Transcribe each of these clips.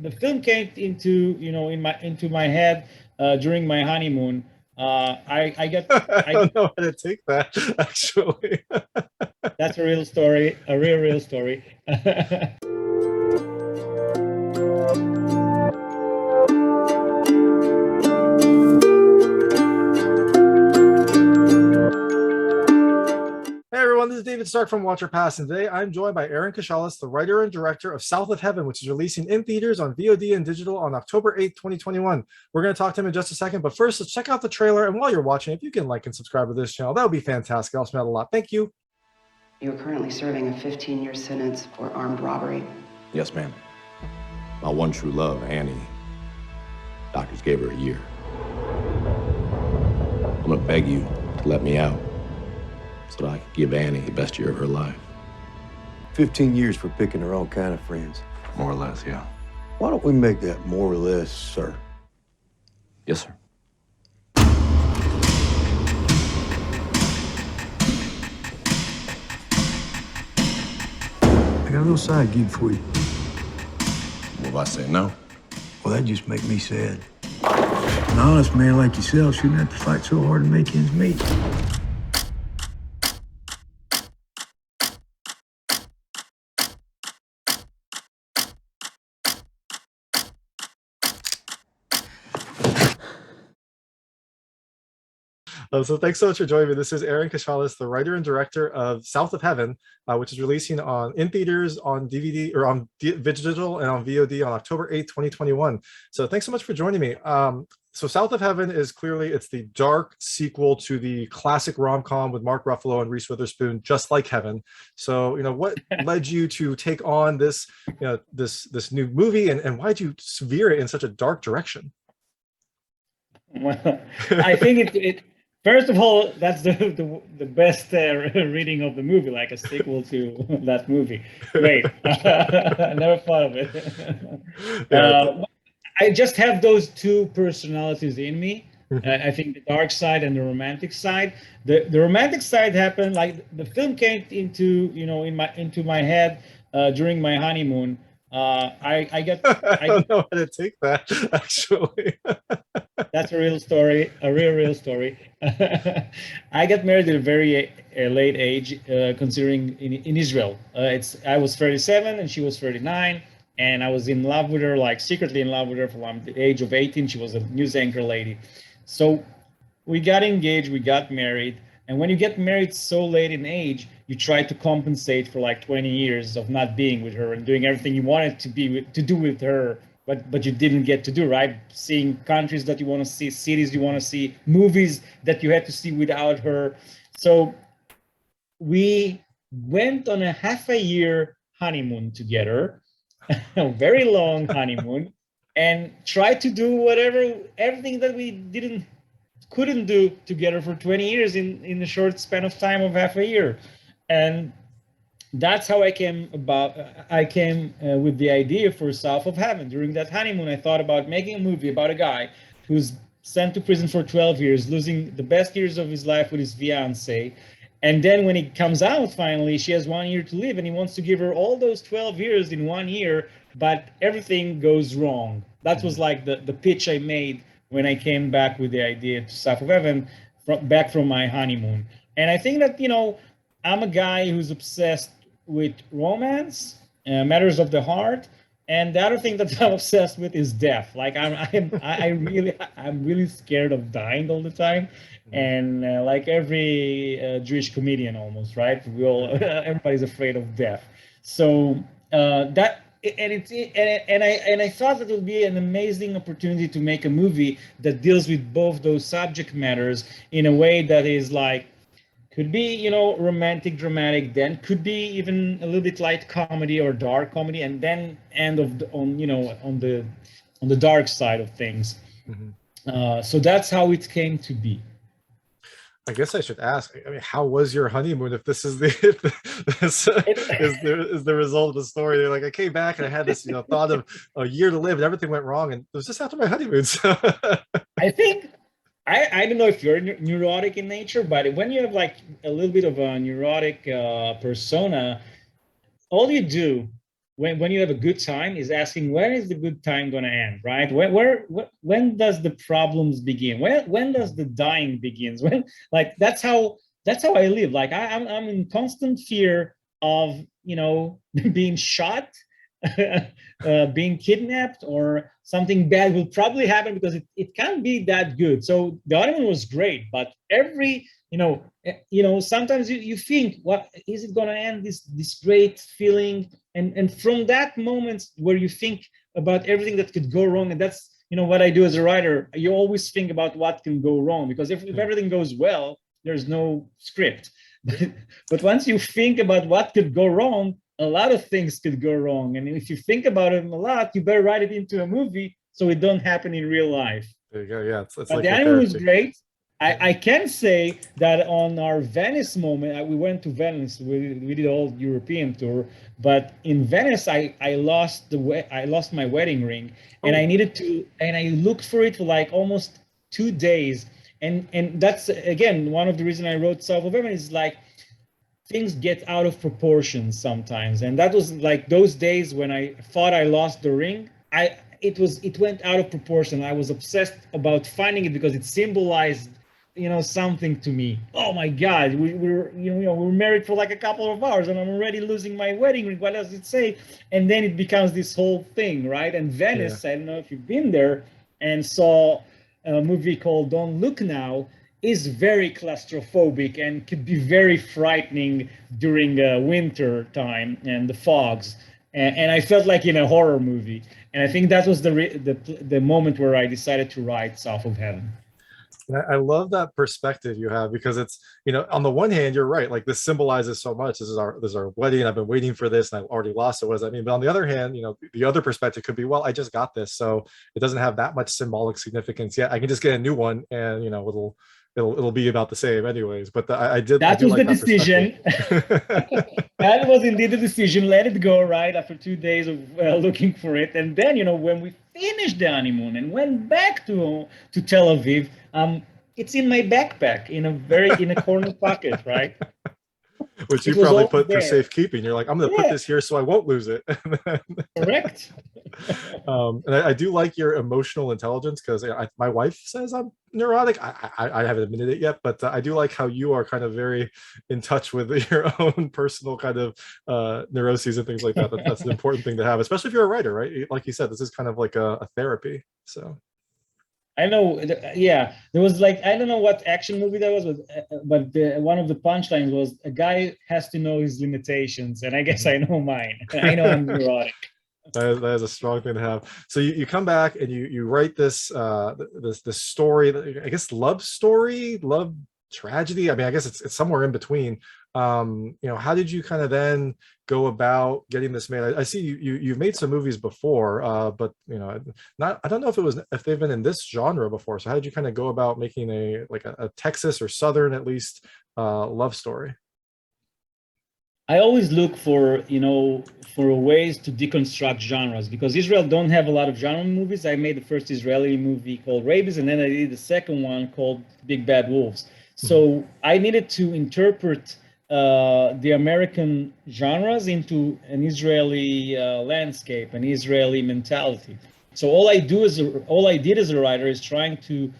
the film came into my head during my honeymoon. I don't know how to take that, actually. That's a real story, a real story. Hey everyone, this is David Stark from Watcher Pass, and today I'm joined by Aharon Keshales, the writer and director of South of Heaven, which is releasing in theaters on VOD and digital on October 8th, 2021. We're going to talk to him in just a second, but first, let's check out the trailer, and while you're watching, if you can like and subscribe to this channel, that would be fantastic. It helps me out a lot. Thank you. You're currently serving a 15-year sentence for armed robbery. Yes, ma'am. My one true love, Annie. Doctors gave her a year. I'm gonna beg you to let me out so that I can give Annie the best year of her life. 15 years for picking the wrong kind of friends. More or less, yeah. Why don't we make that more or less, sir? Yes, sir. I got a little side gig for you. What if I say no? Well, that just make me sad. An honest man like yourself shouldn't have to fight so hard to make ends meet. So thanks so much for joining me. This is Aharon Keshales, the writer and director of South of Heaven, which is releasing in theaters, on DVD, or on digital and on VOD on October 8th, 2021. So thanks so much for joining me. So South of Heaven is it's the dark sequel to the classic rom-com with Mark Ruffalo and Reese Witherspoon, Just Like Heaven. So, what led you to take on this, this new movie, and why did you veer it in such a dark direction? Well, I think it first of all, that's the best reading of the movie, like a sequel to that movie. Great. I never thought of it. I just have those two personalities in me. I think the dark side and the romantic side. The romantic side happened, like the film came into my head during my honeymoon. I don't know how to take that, actually. That's a real story, a real story. I got married at a very late age, considering in Israel. I was 37 and she was 39, and I was in love with her, like secretly in love with her from the age of 18. She was a news anchor lady. So we got engaged, we got married, and when you get married so late in age, you try to compensate for like 20 years of not being with her and doing everything you wanted to do with her, but you didn't get to do, right? Seeing countries that you want to see, cities you want to see, movies that you had to see without her. So we went on a half a year honeymoon together, a very long honeymoon, and tried to do everything that we couldn't do together for 20 years in a short span of time of half a year. And that's how I came with the idea for South of Heaven. During that honeymoon, I thought about making a movie about a guy who's sent to prison for 12 years, losing the best years of his life with his fiancée. And then when he comes out, finally, she has 1 year to live, and he wants to give her all those 12 years in 1 year, but everything goes wrong. That was like the pitch I made when I came back with the idea to South of Heaven, back from my honeymoon. And I think that, I'm a guy who's obsessed with romance, matters of the heart, and the other thing that I'm obsessed with is death. Like I'm really scared of dying all the time, and like every Jewish comedian almost, right? Everybody's afraid of death. So that. And I thought that it would be an amazing opportunity to make a movie that deals with both those subject matters in a way that is like, could be, romantic, dramatic, then could be even a little bit light comedy or dark comedy, and then end on the dark side of things. Mm-hmm. So that's how it came to be. I guess I should ask, how was your honeymoon if this is the is the result of the story? They're like, I came back and I had this thought of a year to live and everything went wrong, and it was just after my honeymoon. So I think I don't know if you're neurotic in nature, but when you have like a little bit of a neurotic persona, all you do when you have a good time is asking, when is the good time going to end, right? When does the problems begin? When does the dying begins? When, like, that's how I live. Like I'm in constant fear of, being shot, being kidnapped, or something bad will probably happen, because it can't be that good. So the honeymoon was great, but every, sometimes you think, what is it going to end, this great feeling, and from that moment where you think about everything that could go wrong, and that's, what I do as a writer, you always think about what can go wrong, because if everything goes well, there's no script. But once you think about what could go wrong, a lot of things could go wrong. And if you think about it a lot, you better write it into a movie so it don't happen in real life. There you go. Yeah, it's but like the honeymoon was great. I can say that on our Venice moment, we went to Venice. We did a whole European tour, but in Venice, I lost my wedding ring, and I needed to, and I looked for it for like almost 2 days, and that's again one of the reasons I wrote South of Heaven, is like things get out of proportion sometimes, and that was like those days when I thought I lost the ring. It went out of proportion. I was obsessed about finding it because it symbolized, something to me. Oh my God, we were married for like a couple of hours, and I'm already losing my wedding ring. What does it say? And then it becomes this whole thing, right? And Venice, I don't know if you've been there and saw a movie called Don't Look Now, is very claustrophobic and could be very frightening during winter time and the fogs. And I felt like in a horror movie. And I think that was the moment where I decided to write South of Heaven. I love that perspective you have, because it's, on the one hand, you're right. Like, this symbolizes so much. This is our wedding. I've been waiting for this, and I've already lost it. What does that mean? But on the other hand, the other perspective could be, well, I just got this, so it doesn't have that much symbolic significance yet. I can just get a new one, and it'll be about the same anyways. But that was the decision. That was indeed the decision. Let it go, right? After 2 days of looking for it, and then when we finished the honeymoon and went back to Tel Aviv, it's in my backpack in a corner pocket, right? Which you probably put for safekeeping. You're like, I'm going to put this here so I won't lose it. Correct. And I do like your emotional intelligence, because my wife says I'm neurotic. I haven't admitted it yet, but I do like how you are kind of very in touch with your own personal kind of neuroses and things like that. That's an important thing to have, especially if you're a writer, right? Like you said, this is kind of like a therapy. So I know, yeah. There was like, I don't know what action movie that was, but one of the punchlines was, a guy has to know his limitations, and I guess I know mine. I know I'm neurotic. That is a strong thing to have. So you come back and you write this this story, I guess love story, love tragedy. I mean, I guess it's somewhere in between. How did you kind of then go about getting this made? I see you've made some movies before, but I don't know if they've been in this genre before. So how did you kind of go about making a Texas or Southern, at least, love story? I always look for ways to deconstruct genres, because Israel don't have a lot of genre movies. I made the first Israeli movie called Rabies, and then I did the second one called Big Bad Wolves. So I needed to interpret the American genres into an Israeli landscape, an Israeli mentality. So all I did as a writer is trying to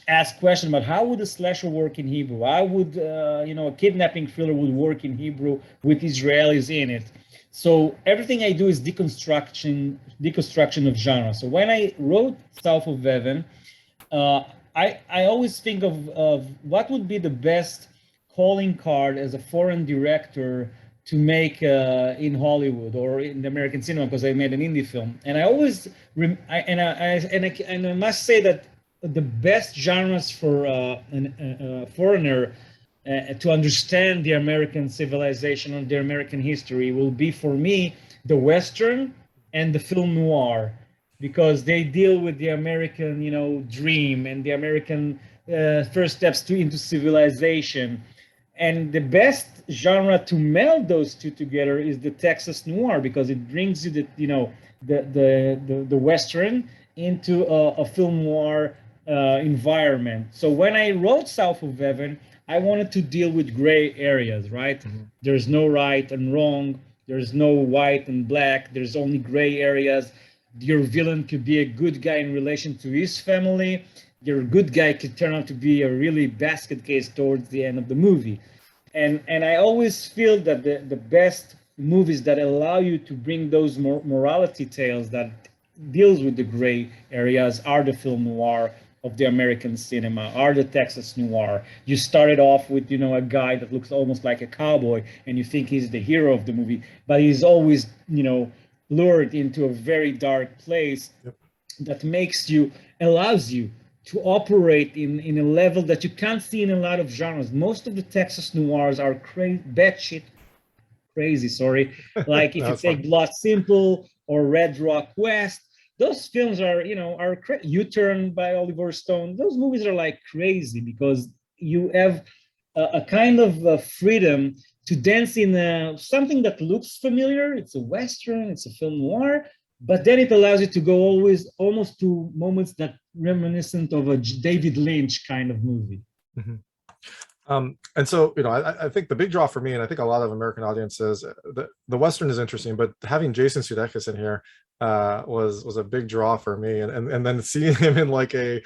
ask questions about how would a slasher work in Hebrew? How would a kidnapping thriller would work in Hebrew with Israelis in it? So everything I do is deconstruction of genre. So when I wrote South of Heaven, I always think of what would be the best calling card as a foreign director to make in Hollywood or in the American cinema, because I made an indie film. And I always I must say that the best genres for a foreigner to understand the American civilization or the American history will be, for me, the Western and the film noir, because they deal with the American, dream and the American first steps into civilization. And the best genre to meld those two together is the Texas noir, because it brings you the Western into a film noir environment. So when I wrote South of Heaven, I wanted to deal with gray areas, right? There's no right and wrong. There's no white and black. There's only gray areas. Your villain could be a good guy in relation to his family. Your good guy could turn out to be a really basket case towards the end of the movie. And I always feel that the best movies that allow you to bring those morality tales that deals with the gray areas are the film noir of the American cinema, are the Texas noir. You started off with, you know, a guy that looks almost like a cowboy and you think he's the hero of the movie, but he's always, you know, lured into a very dark place that allows you to operate in a level that you can't see in a lot of genres. Most of the Texas noirs are batshit crazy, sorry. Like if No, you it's take fine. Blood Simple or Red Rock West, those films are, you know, U-Turn by Oliver Stone. Those movies are like crazy because you have a kind of freedom to dance in something that looks familiar. It's a Western, it's a film noir, but then it allows you to go almost to moments that reminiscent of a David Lynch kind of movie. Mhm. And so, you know, I think the big draw for me, and I think a lot of American audiences, the Western is interesting, but having Jason Sudeikis in here was a big draw for me, and then seeing him in like a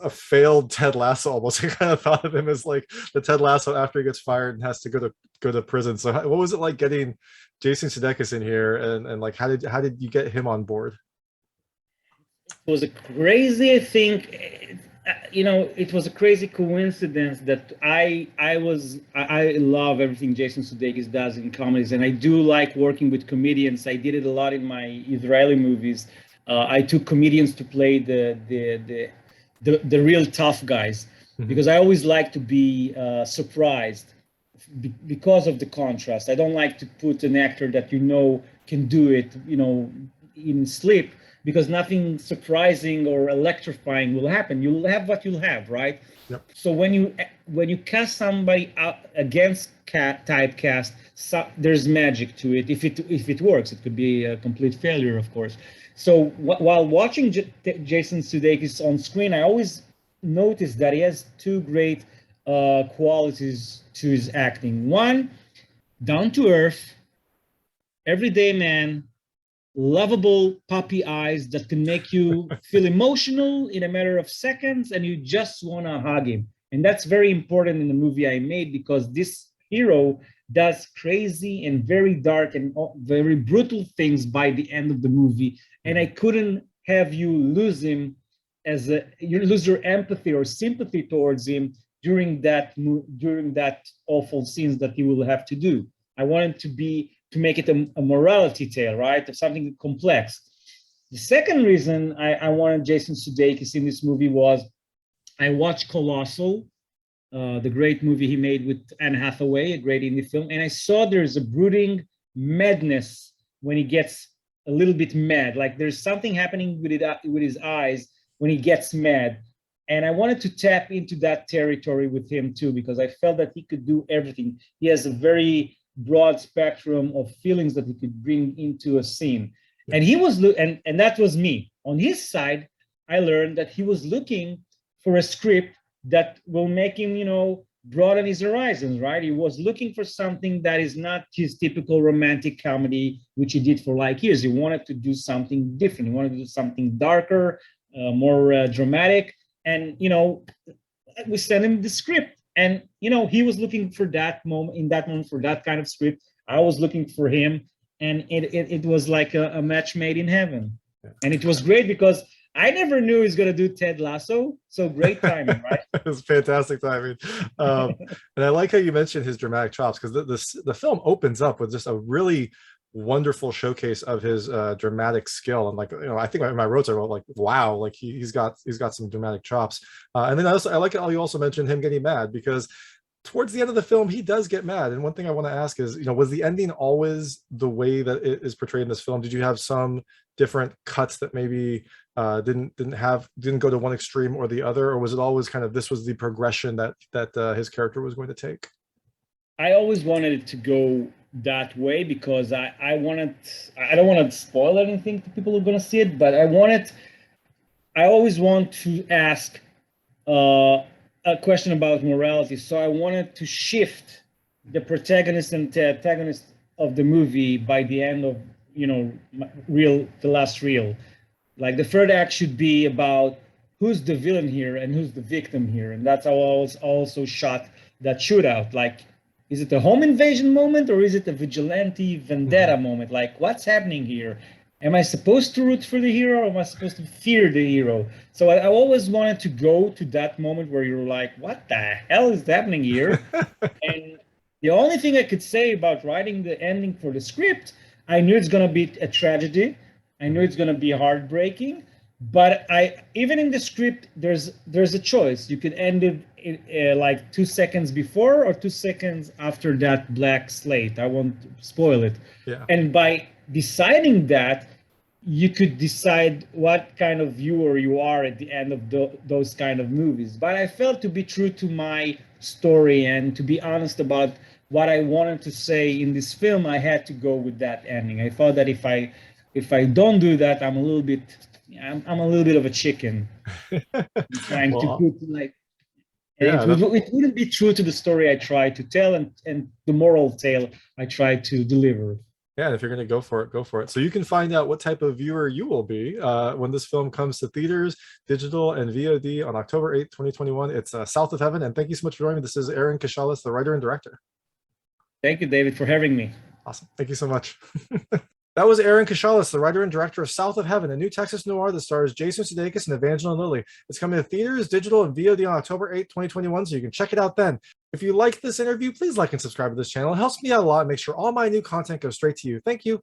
failed Ted Lasso almost. I kind of thought of him as like the Ted Lasso after he gets fired and has to go to prison. So what was it like getting Jason Sudeikis in here, and like how did you get him on board? It was a crazy, I think, you know, it was a crazy coincidence that I love everything Jason Sudeikis does in comedies, and I do like working with comedians. I did it a lot in my Israeli movies. I took comedians to play the real tough guys because I always like to be surprised because of the contrast. I don't like to put an actor that you know can do it, you know, in sleep, because nothing surprising or electrifying will happen. You'll have what you'll have, right? Yep. So when you cast somebody out against typecast, there's magic to it. If it works, it could be a complete failure, of course. So while watching Jason Sudeikis on screen, I always noticed that he has two great qualities to his acting. One, down to earth, everyday man, lovable puppy eyes that can make you feel emotional in a matter of seconds and you just want to hug him. And that's very important in the movie I made because this hero does crazy and very dark and very brutal things by the end of the movie. And I couldn't have you lose him you lose your empathy or sympathy towards him during that awful scenes that he will have to do. I wanted to make it a morality tale, right? Of something complex. The second reason I wanted Jason Sudeikis in this movie was I watched Colossal, the great movie he made with Anne Hathaway, a great indie film, and I saw there's a brooding madness when he gets a little bit mad. Like there's something happening with his eyes when he gets mad. And I wanted to tap into that territory with him too, because I felt that he could do everything. He has a very broad spectrum of feelings that he could bring into a scene. And he was, and that was me. On his side, I learned that he was looking for a script that will make him, you know, broaden his horizons, right? He was looking for something that is not his typical romantic comedy, which he did for like years. He wanted to do something different. He wanted to do something darker, more dramatic. And, you know, we sent him the script. And, you know, he was looking for that moment, for that kind of script. I was looking for him. And it was like a match made in heaven. And it was great because I never knew he was going to do Ted Lasso. So great timing, right? It was fantastic timing. And I like how you mentioned his dramatic chops, because the film opens up with just a really wonderful showcase of his dramatic skill. And like, you know, I think in my notes I wrote like, wow, like he's got some dramatic chops. And then I like how you also mentioned him getting mad, because towards the end of the film he does get mad. And one thing I want to ask is, you know, was the ending always the way that it is portrayed in this film? Did you have some different cuts that maybe didn't go to one extreme or the other, or was it always kind of this was the progression that his character was going to take? I always wanted it to go that way because I don't want to spoil anything to people who are going to see it, but I always want to ask a question about morality. So I wanted to shift the protagonist and the antagonist of the movie by the end of, the last reel. Like the third act should be about who's the villain here and who's the victim here. And that's how I was also shot that shootout. Like, is it a home invasion moment or is it a vigilante vendetta moment? Like, what's happening here? Am I supposed to root for the hero or am I supposed to fear the hero? So I always wanted to go to that moment where you're like, what the hell is happening here? And the only thing I could say about writing the ending for the script, I knew it's going to be a tragedy. I knew it's going to be heartbreaking. But even in the script, there's a choice. You could end it like 2 seconds before or 2 seconds after that blank slate. I won't spoil it. Yeah. And by deciding that, you could decide what kind of viewer you are at the end of those kind of movies. But I felt to be true to my story and to be honest about what I wanted to say in this film, I had to go with that ending. I thought that if I don't do that, I'm a little bit of a chicken trying to put like, it wouldn't be true to the story I tried to tell and the moral tale I tried to deliver. Yeah, if you're going to go for it, go for it. So you can find out what type of viewer you will be when this film comes to theaters, digital, and VOD on October 8th, 2021. It's South of Heaven. And thank you so much for joining me. This is Aharon Keshales, the writer and director. Thank you, David, for having me. Awesome. Thank you so much. That was Aharon Keshales, the writer and director of South of Heaven, a new Texas noir that stars Jason Sudeikis and Evangeline Lilly. It's coming to theaters, digital, and VOD on October 8th, 2021, so you can check it out then. If you like this interview, please like and subscribe to this channel. It helps me out a lot and make sure all my new content goes straight to you. Thank you.